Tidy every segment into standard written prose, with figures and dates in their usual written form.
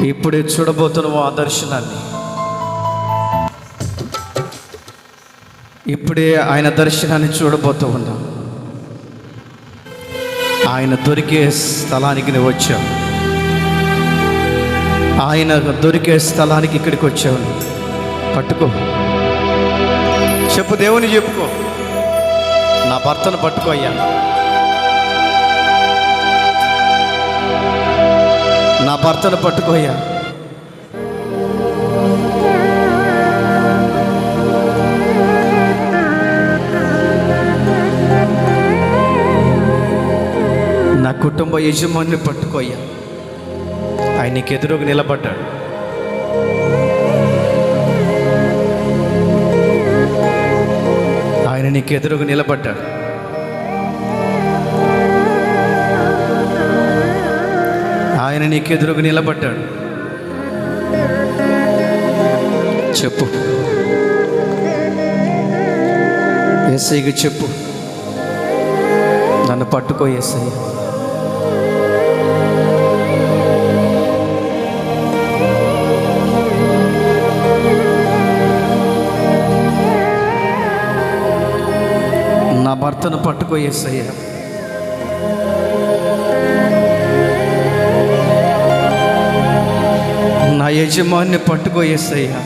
ఇప్పుడే చూడబోతున్నావు ఆ దర్శనాన్ని. ఇప్పుడే ఆయన దర్శనాన్ని చూడబోతూ ఉన్నాం. ఆయన దొరికే స్థలానికి నువ్వు వచ్చావు. ఆయన దొరికే స్థలానికి ఇక్కడికి వచ్చావు. పట్టుకో, చెప్పు, దేవుని చెప్పుకో, నా భర్తను పట్టుకో అయ్యా, నా భర్తను పట్టుకోయ్యా. నా కుటుంబ యజమాని పట్టుకోయ్యా. ఆయన నీకు ఎదురుగా నిలబడ్డాడు. ఆయన నీకు ఎదురుగా నిలబడ్డాడు. ఆయన నీకు ఎదురుగా నిలబడ్డాడు. చెప్పు, యేసయ్యకి చెప్పు, నన్ను పట్టుకో యేసయ్య. నా భర్తను పట్టుకో యేసయ్య. నా యజమాన్ని పట్టుకో యేసయ్యా.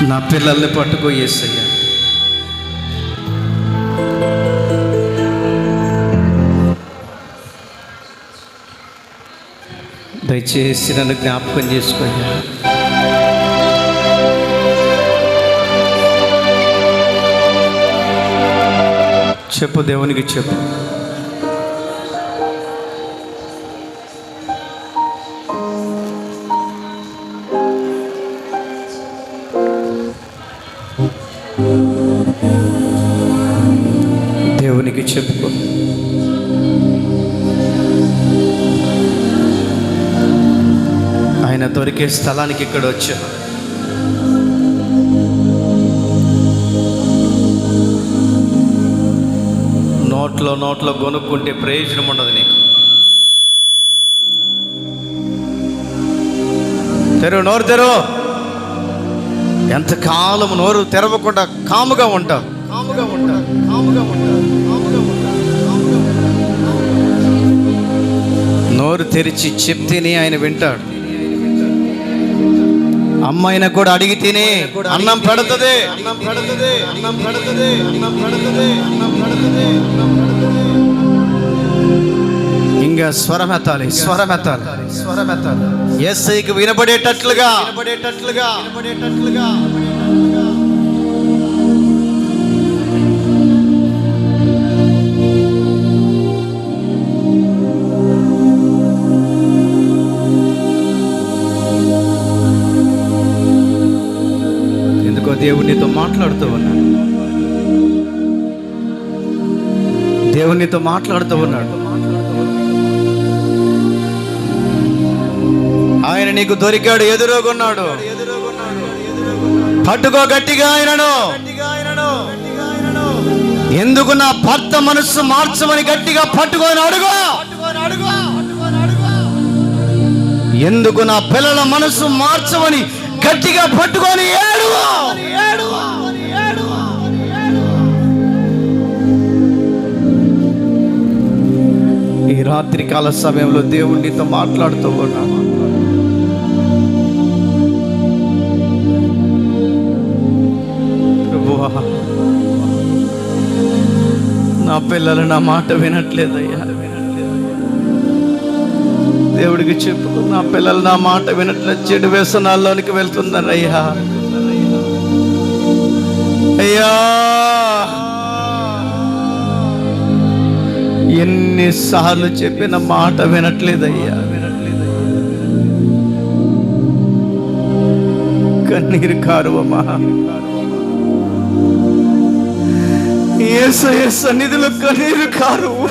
నా పిల్లల్ని పట్టుకో యేసయ్యా. దయచేసి నన్ను జ్ఞాపకం చేసుకోయ్యా. చెప్పు, దేవునికి చెప్పు. దేవునికి చెప్పుకో. ఆయన దొరికే స్థలానికి ఇక్కడ వచ్చా. నోట్లో కొనుక్కుంటే ప్రయోజనం ఉండదు నీకు. నోరు తెరు. ఎంతకాలం నోరు తెరవకుండా కాముగా ఉంటావు. నోరు తెరిచి చెప్తేనే ఆయన వింటాడు. అమ్మాయిన కూడా అడిగి తిని అన్నం పెడుతుంది. ఇంకా స్వరమెత్తాలి. యేసయ్యకి వినబడేటట్లుగా. ఎందుకో దేవునితో మాట్లాడుతూ ఉన్నాడు. దేవునితో మాట్లాడుతూ ఉన్నాడు. ఆయన నీకు దొరికాడు, ఎదురుగున్నాడు. పట్టుకో గట్టిగా ఆయనను. ఎందుకు నా భర్త మనస్సు మార్చమని గట్టిగా పట్టుకొని అడుగు. ఎందుకు నా పిల్లల మనస్సు మార్చమని గట్టిగా పట్టుకొని ఏడు. ఈ రాత్రి కాల సమయంలో దేవునితో మాట్లాడుతూ ఉన్నాను. ప్రభువా, నా పిల్లలు నా మాట వినట్లేదయ్యా. దేవుడికి చెప్పుకో, నా పిల్లలు నా మాట వినట్లేదు, చెడు వ్యసనాల్లోనికి వెళ్తున్నారయ్యా. అయ్యా, ఎన్నిసార్లు చెప్పిన మాట వినట్లేదయ్యా. కన్నీరు కారువమ్మా. యేసయ్య సన్నిధిలో కన్నీరు కారువు.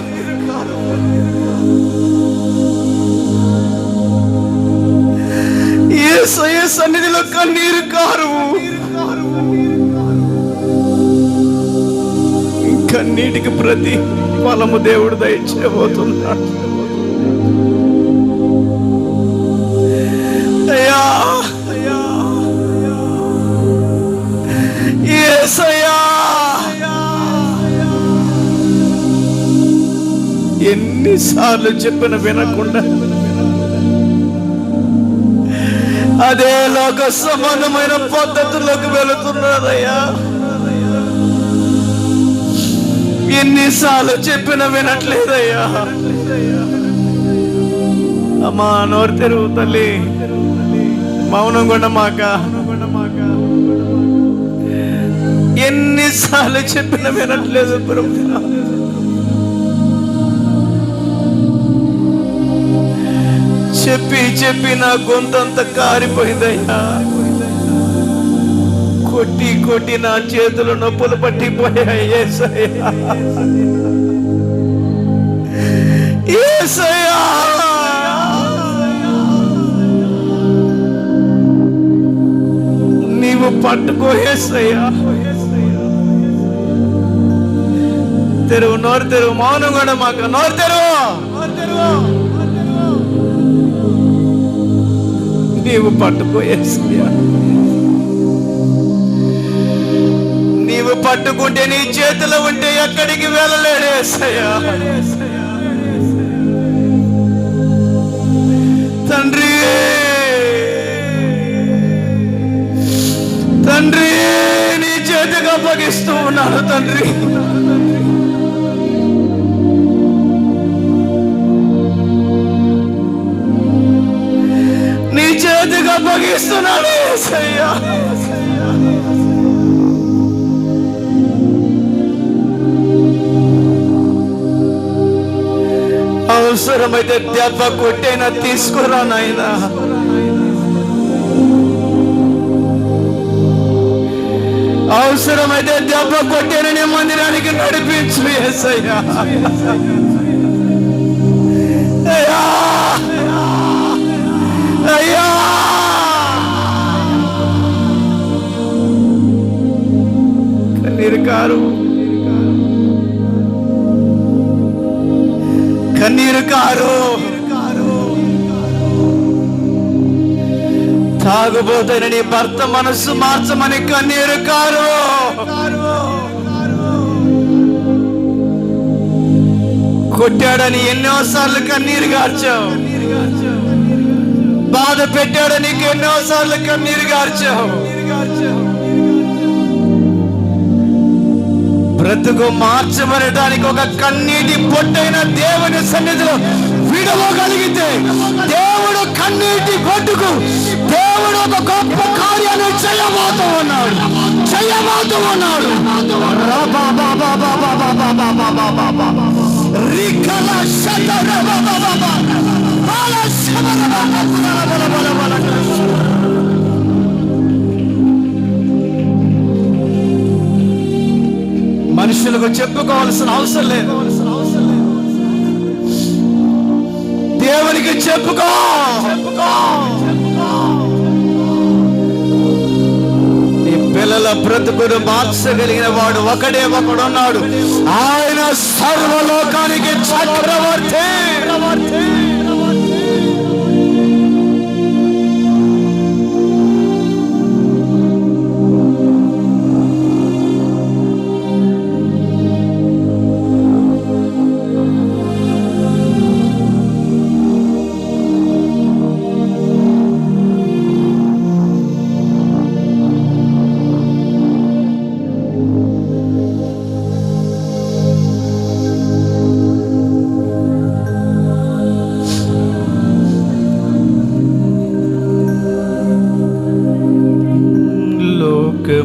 యేసయ్య సన్నిధిలో కన్నీరు కారువు. కన్నీటికి ప్రతి ఫలము దేవుడు దయచేయబోతున్నాడు. అయ్యా యేసయ్యా, ఎన్నిసార్లు చెప్పిన వినకుండా అదే లోక సమానమైన పద్ధతుల్లోకి వెళుతున్నారయ్యా. ఎన్నిసార్లు చెప్పిన వినట్లేదయ్యా. అమ్మా నోరు తెరువు తల్లి, మౌనం కూడా మాక. ఎన్నిసార్లు చెప్పిన వినట్లేదు బ్రహ్మ. చెప్పి చెప్పి నా గొంతంతా కారిపోయిందయ్యా. కొట్టి కొట్టి నా చేతులు నొప్పులు పట్టిపోయాయి. యేసయ్యా, యేసయ్యా, నీవు పట్టుకో యేసయ్యా. తెరువు, నోరు తెరువు, మౌనం కూడా మాకు. నోరు తెరువు, నీవు పట్టుకో యేసయ్యా. నీవు పట్టుకుంటే నీ చేతిలో ఉంటే ఎక్కడికి వెళ్ళలేడు యేసయ్యా. తండ్రి, తండ్రి, నీ చేతికి అప్పగిస్తూ ఉన్నాను తండ్రి. నీ చేతికి అప్పగిస్తున్నాడు యేసయ్యా. అవసరమైతే దెబ్బ కొట్టైనా తీసుకురా నాయనా. అవసరమైతే దెబ్బ కొట్టైనా నీ మందిరానికి నడిపించు యేసయ్యా. అయ్యా, అయ్యా, కన్నీరు కారు, కన్నీరు కారు. తాగుబోతైన నీ భర్త మనస్సు మార్చమని కన్నీరు కారు. కొట్టాడని ఎన్నోసార్లు కన్నీరు గార్చావు. బాధ పెట్టాడని ఎన్నోసార్లు కన్నీరు గార్చావు. బ్రతుకు మార్చబడటానికి ఒక కన్నీటి పొట్టైన దేవుని సన్నిధిలో విడవగలిగితే దేవుడు కన్నీటి పొట్టుకు దేవుడు ఒక గొప్ప కార్యాన్ని చేయబోతూ ఉన్నాడు, చేయబోతూ ఉన్నాడు. మనుషులకు చెప్పుకోవాల్సిన అవసరం లేదు, దేవునికి చెప్పుకో. నీ పిల్లల బ్రతుకును మార్చగలిగిన వాడు ఒకడే ఒకడున్నాడు. ఆయన సర్వలోకానికి చక్రవర్తి.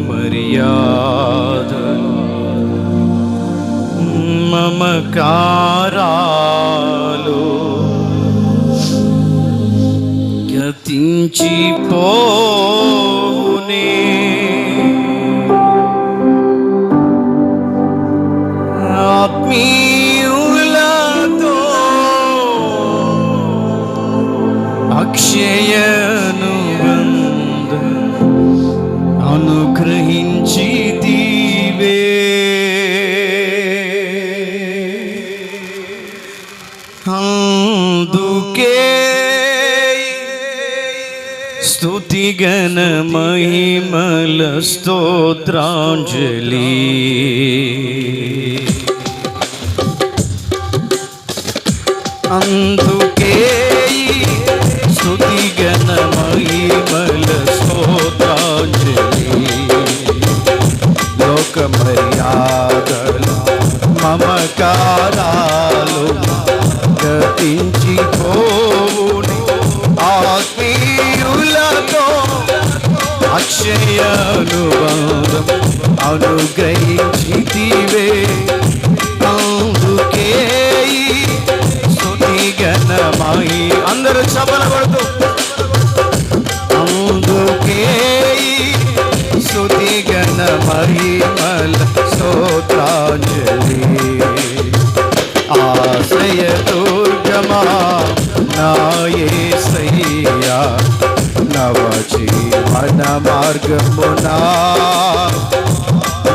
మర్యాద మమకారాలు గతించిపోనే, ఆత్మీయులతో అక్షయను అనుగ్రహించి దీవే. స్తుతిగణ మహిమల స్తోత్రాంజలి. అందుకే స్తుతిగణ మహిమల స్తోత్రాంజలి. లోక మర్యాదలు మమకారాలు గతించిపోవుని ఆత్మీయులతో అక్షయానుబంధం అనుగ్రహించితివే. అందుకే స్తుతిగణమై అందరూ చపల పడుతూ అందుకే స్తుతిగణమహిమల స్తోత్రాంజలి. ఆశ్రయ దుర్గమా నా యేసయ్యా, నవ జీవన మార్గమునా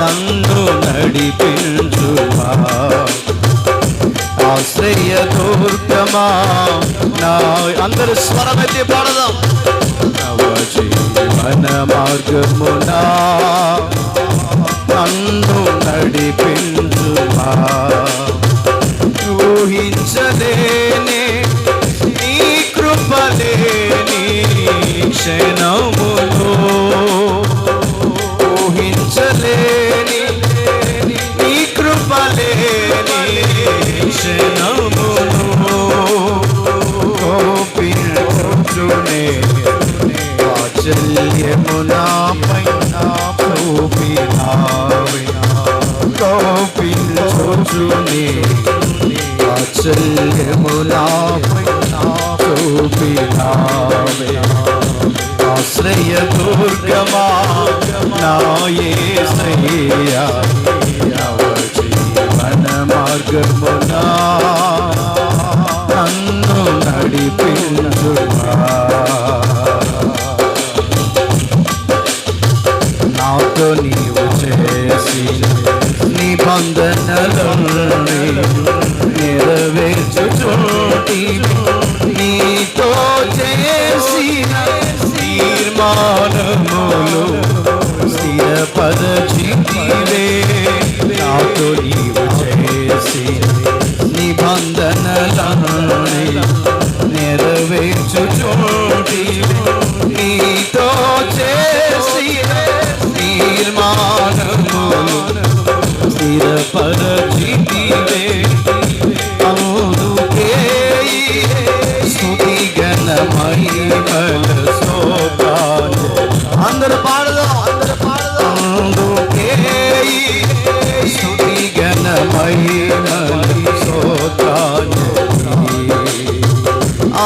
నన్ను నడిపించుమా. ఆశ్రయ దుర్గమా నా అందరూ స్వరమెత్తి పాడదాం. నవ జీవన మార్గమునా నన్ను నడిపించుమా. ఊహించలేని నీ కృపలేని క్షణములో, ఊహించలేని నీ కృపలేని క్షణములో కోపించునే వాత్సల్యమునాపై చూపినావే. కోపించునే వాత్సల్యమునాపై చూపినావే. ఆశ్రయ దుర్గమా నా యేసయ్యా, నవ జీవన మార్గమునా నన్ను నడిపించుమా. నాతో నీవు చేసిన నిబంధనలని నెరవేర్చుచుంటి, నీతో చేసిన తీర్మానములు స్థిరపరచితివే. నాతో నీవు చేసిన నిబంధనలని నెరవేర్చుచుంటి, నీతో చేసిన తీర్మానములు స్థిరపరచితివే. అందుకే స్తుతిగణమహిమల స్తోత్రాంజలి. అందరూ పాడదాం. అందుకే స్తుతిగణమహిమల స్తోత్రాంజలి.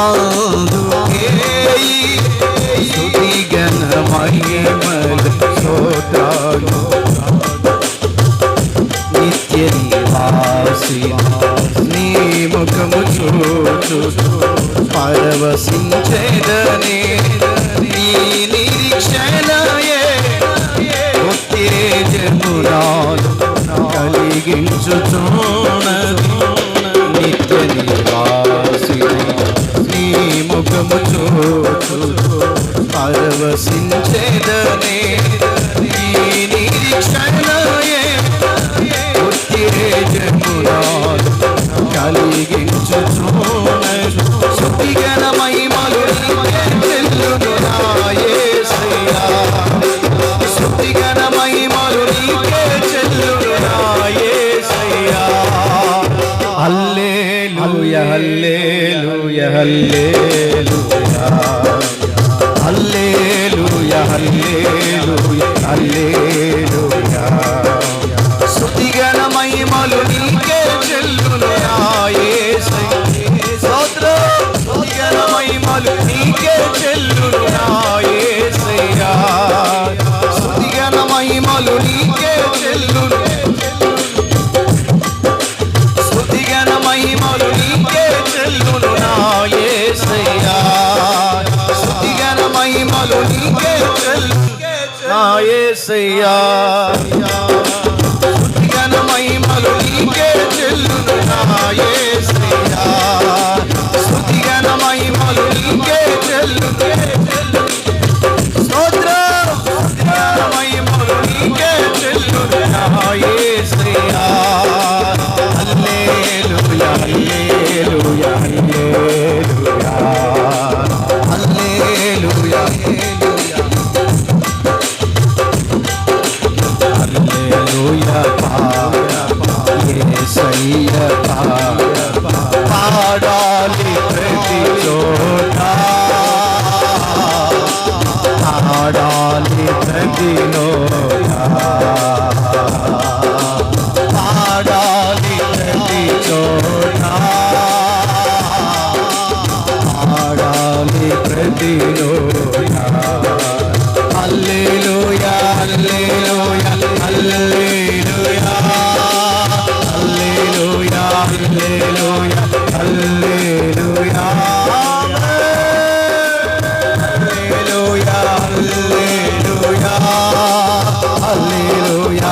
అందుకే స్తుతిగణమహిమల స్తోత్రాంజలి. నిత్య నివాసి నీ ముఖము చూచు పరవశించెదనే. నీ నిరీక్షణయే ఉత్తేజమునాలు కలిగించుచున్నది. నిత్య నివాసి నీ ముఖము చూచు పరవశించెదనే. నీ నిరీక్షణయే ఉత్తేజమునాలు కలిగించుచున్నది. స్తుతిగణ మహిమలు నీకే చెల్లును నా యేసయ్యా, స్తుతిగణ మహిమలు నీకే చెల్లును నా యేసయ్యా. హల్లెలూయా హల్లెలూయా హల్లెలూయా హల్లెలూయా హల్లెలూయా హల్లెలూయా. స్తుతిగణ మహిమలు నీకే చెల్లును నా యేసయ్యా. స్తోత్రం. స్తుతిగణ మహిమలు నీకే చెల్లును నా యేసయ్యా. స్తుతిగణ మహిమలు నీకే చెల్లును. స్తుతిగణ మహిమలు నీకే చెల్లును నా యేసయ్యా. స్తుతిగణ మహిమలు నీకే చెల్లును నా యేసయ్యా. స్తుతిగణ మహిమలు నీకే చెల్లును నా యేసయ్యా. స్తుతిగణ మహిమలు నీకే చెల్లును.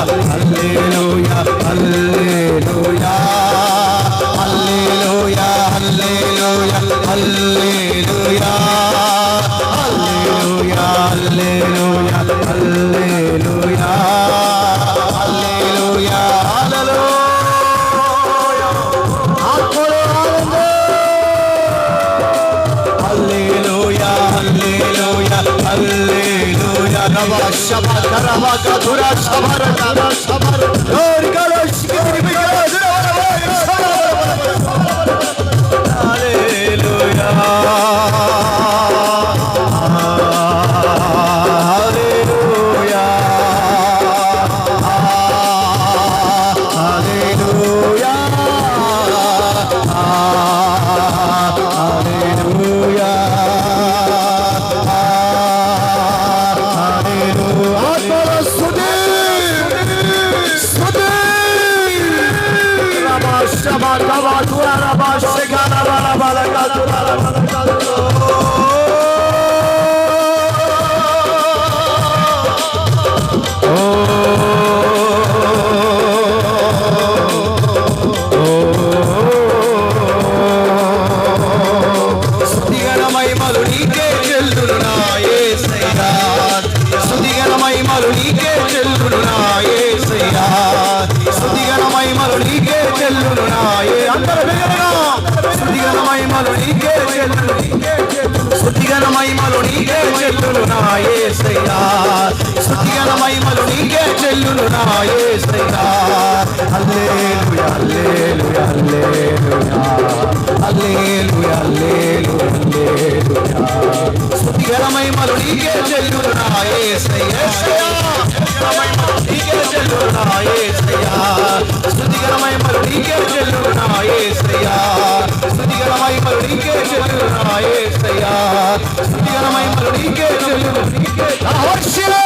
హల్లెలూయా హల్లెలూయా హల్లెలూయా హల్లెలూయా హల్లెలూయా హల్లెలూయా హల్లెలూయా హల్లెలూయా హల్లెలూయా హల్లెలూయా ఆత్మలో హల్లెలూయా హల్లెలూయా హల్లెలూయా రబా షబా రబా కదురా షబర కరా షబర ఓరి కరా షికరి బిగరా హల్లెలూయా హల్లెలూయా హల్లెలూయా హల్లెలూయా స్తుతిగణ మహిమలు నీకే చెల్లును నా యేసయ్యా స్తుతిగణ మహిమలు నీకే చెల్లును నా యేసయ్యా హల్లెలూయా హల్లెలూయా హల్లెలూయా హల్లెలూయా స్తుతిగణ మహిమలు నీకే చెల్లును నా యేసయ్యా నీకే చెల్లును నా యేసయ్యా స్తుతిగణ మహిమలు నీకే చెల్లును నా యేసయ్యా స్తుతిగణ మహిమలు నీకే చెల్లును నా యేసయ్యా స్తుతిగణ మహిమలు నీకే చెల్లును నీకే వర్షిలే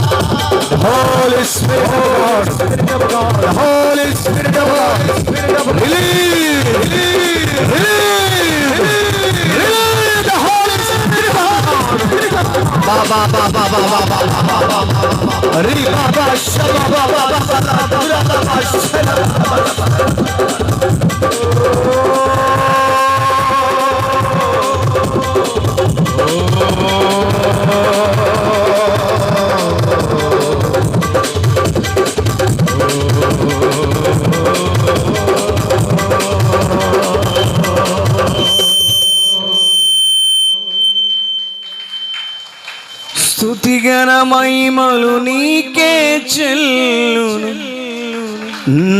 Holy Spirit of God, the Holy Spirit of God, release the Holy Spirit of God. Ba ba ba ba ba ba ba ba ba ba. Ri ba ba sha ba ba ba ba ba ba ba ba sha ba ba ba. స్తుతిగణ మహిమలు నీకే చెల్లును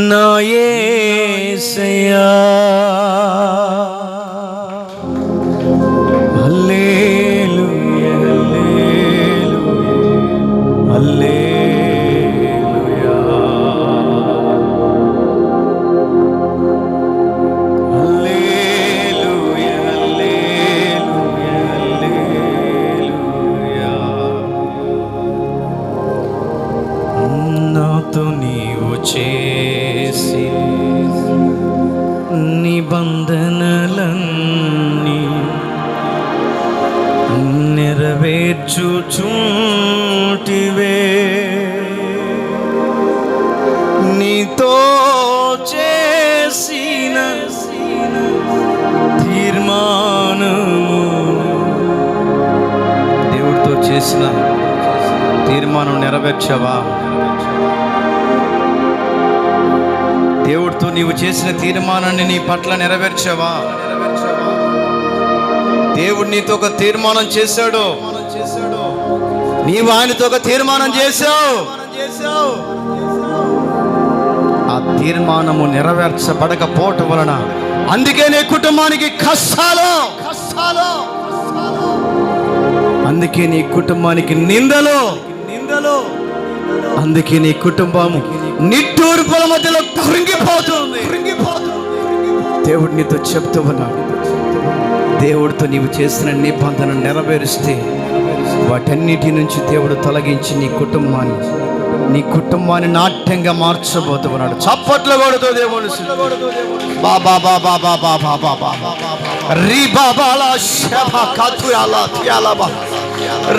నా యేసయ్యా హల్లెలూయా హల్లెలూయా హల్లెలూయా హల్లెలూయా నెరవేర్చుచుంటివే నీతో చేసిన తీర్మానము. దేవుడితో చేసిన తీర్మానం నెరవేర్చావా? దేవుడితో నీవు చేసిన తీర్మానాన్ని నీ పట్ల నెరవేర్చావా? దేవుడు నీతో ఒక తీర్మానం చేశాడు, నీవు ఆయనతో ఒక తీర్మానం చేశావు. ఆ తీర్మానము నెరవేర్చబడకపోవటం వలన అందుకే నీ కుటుంబానికి కష్టాలు, అందుకే నీ కుటుంబానికి నిందలు, అందుకే నీ కుటుంబము నిట్టూర్పుల మధ్యలో కృంగిపోతుంది. దేవుడు నీతో చెప్తూ ఉన్నాడు, దేవుడితో నీవు చేసిన నిబంధన నెరవేరిస్తే వాటన్నిటి నుంచి దేవుడు తొలగించి నీ కుటుంబాన్ని నాట్యంగా మార్చబోతున్నాడు. చప్పట్లు కొడుతూ దేవుడు బాబా బాబా బాబా బాబా బాబా రీ బాబాలా శబా కాతుయాలా త్యాలాబా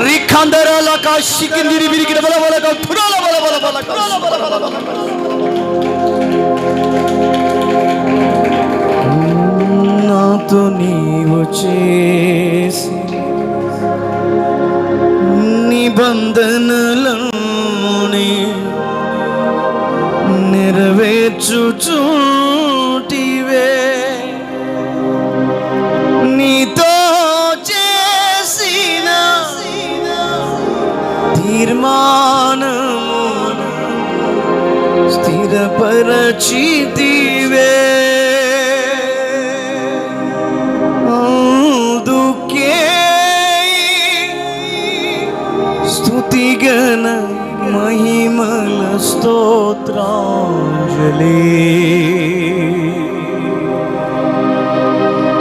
రీ కందరాలా కాశికిందిరి విరిగిన బలబలగా తురాల బలబలబలగా నాతో నీవు చేసి నిబంధనలని నెరవేర్చుచుంటివే నీతో చేసిన తీర్మానము స్థిరపరచితివే. స్తుతిగణ మహిమల స్తోత్రాంజలి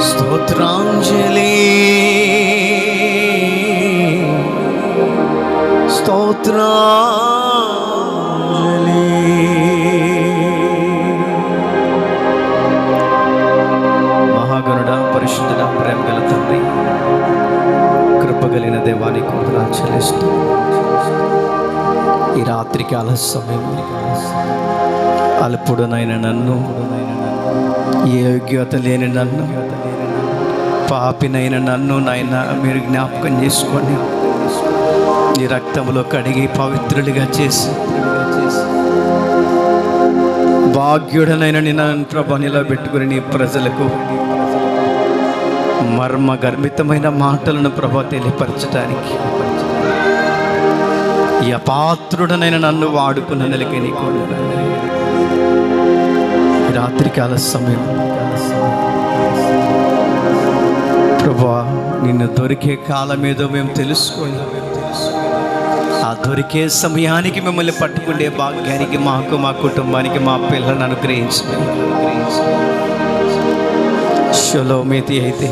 స్తోత్రాంజలి స్తోత్రాంజలి. మహాగణుడా, పరిశుద్ధుడా, ప్రేమ గల తండ్రి, కృపగలిగిన దేవానికి వందనాలు చెల్లిస్తూ ఈ రాత్రికి ఆలస్యం అల్పుడునైన నన్ను, యోగ్యత లేని నన్ను, పాపినైన నన్ను నాయన మీరు జ్ఞాపకం చేసుకొని నీ రక్తంలో కడిగి పవిత్రులుగా చేసి భాగ్యుడనైన నిన్ను ప్రభు నిలబెట్టుకుని నీ ప్రజలకు మర్మ గర్భితమైన మాటలను ప్రభు తెలియపరచడానికి ఈ అపాత్రుడనైన నన్ను వాడుకున్నందుకే నీకు రాత్రికాల సమయం ప్రభువా, నిన్ను దొరికే కాలం ఏదో మేము తెలుసుకొని ఆ దొరికే సమయానికి మిమ్మల్ని పట్టుకునే భాగ్యానికి మాకు, మా కుటుంబానికి, మా పిల్లలను అనుగ్రహించండి. షలోమేతి అయితే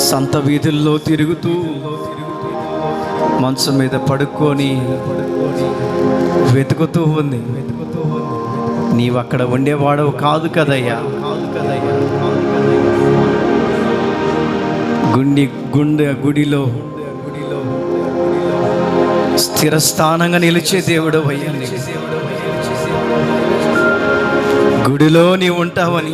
సంత వీధుల్లో తిరుగుతూ మంచం మీద పడుకొని వెతుకుతూ ఉంది. నీవు అక్కడ ఉండేవాడవు కాదు కదయ్యా. గుడిలో స్థిరస్థానంగా నిలిచే దేవుడు అయ్యా. గుడిలో నీవు ఉంటావని,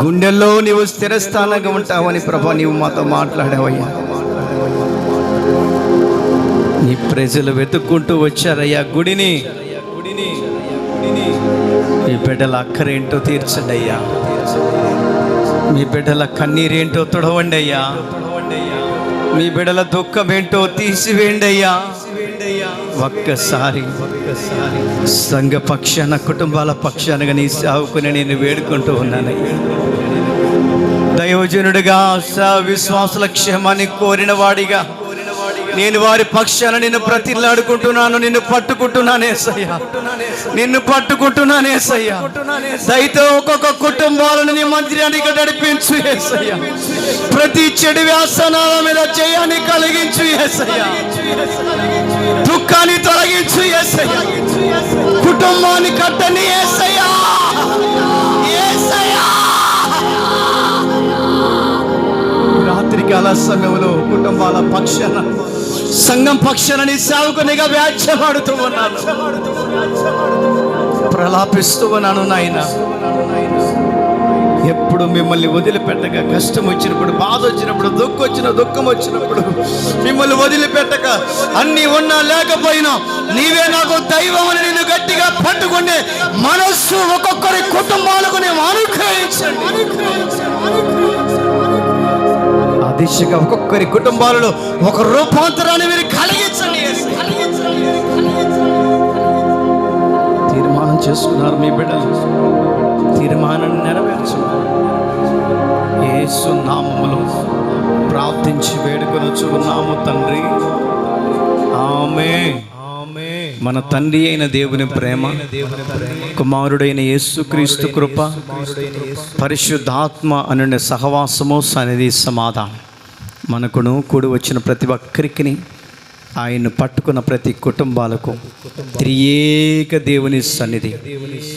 గుండెల్లో నీవు స్థిరస్థానంగా ఉంటావని ప్రభా నీవు మాతో మాట్లాడావయ్యా. నీ ప్రజలు వెతుక్కుంటూ వచ్చారయ్యా గుడిని. మీ బిడ్డల అక్కరేంటో తీర్చండి అయ్యా, మీ బిడ్డల కన్నీరేంటో తుడవండి అయ్యా, మీ బిడ్డల దుఃఖం ఏంటో తీసివేయండి అయ్యా. ఒక్కసారి సంఘ పక్షాన, కుటుంబాల పక్షానగా నీ సేవకుని నేను వేడుకుంటూ ఉన్నానయ్యా. దైవజనుడిగా విశ్వాసుల క్షేమాన్ని కోరిన వాడిగా నేను వారి పక్షాన నిన్ను ప్రతిలాడుకుంటున్నాను, నిన్ను పట్టుకుంటున్నానేసయ్యా, నిన్ను పట్టుకుంటున్నానేసయ్యా. దయతో ఒక్కొక్క కుటుంబాలను నీ మందిరానికి నడిపించు యేసయ్యా. ప్రతి చెడు వ్యాసనాల మీద జయాన్ని కలిగించు యేసయ్యా, దుఃఖాన్ని తొలగించు యేసయ్యా, కుటుంబాన్ని కట్టని యేసయ్యా. రాత్రికి ఉదయకాల సమయంలో కుటుంబాల పక్షాన, సంఘం పక్షాన నీ సేవకునిగా వ్యాఖ్యమాడుతూ ఉన్నాను, ప్రలాపిస్తూ ఉన్నాను నాయన. ఎప్పుడు మిమ్మల్ని వదిలిపెట్టక, కష్టం వచ్చినప్పుడు, బాధ వచ్చినప్పుడు, దుఃఖం వచ్చినప్పుడు మిమ్మల్ని వదిలిపెట్టక, అన్నీ ఉన్నా లేకపోయినా నీవే నాకు దైవం అని నిన్ను గట్టిగా పట్టుకునే మనస్సు ఒక్కొక్కరి కుటుంబాలకు నేను అనుగ్రహించండి. ఆ దిశగా ఒక్కొక్కరి కుటుంబాలలో ఒక రూపాంతరాన్ని మీరు కలిగించండి. తీర్మానం చేసుకున్నారు మీ బిడ్డలు, తీర్మానాన్ని నెరవేర్చు. యేసు నామములో ప్రార్థించి వేడుకొనుచున్నాము తండ్రి, ఆమేన్. మన తండ్రి అయిన దేవుని ప్రేమ, కుమారుడైన యేసుక్రీస్తు కృప, పరిశుద్ధాత్మ అనే సహవాసము, సన్నిధి, సమాధానం మనకును కూడి వచ్చిన ప్రతి ఒక్కరికి, ఆయన్ను పట్టుకున్న ప్రతి కుటుంబాలకు త్రియేక దేవుని సన్నిధి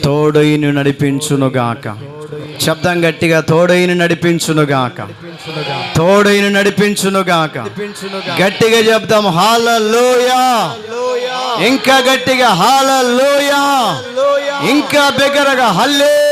తోడైను నడిపించునుగాక. శబ్దం గట్టిగా, తోడైను నడిపించునుగాక, తోడైను నడిపించునుగాక. గట్టిగా చెప్దాం హల్లెలూయా. ఇంకా గట్టిగా హల్లెలూయా. ఇంకా బిగ్గరగా హల్లెలూయా.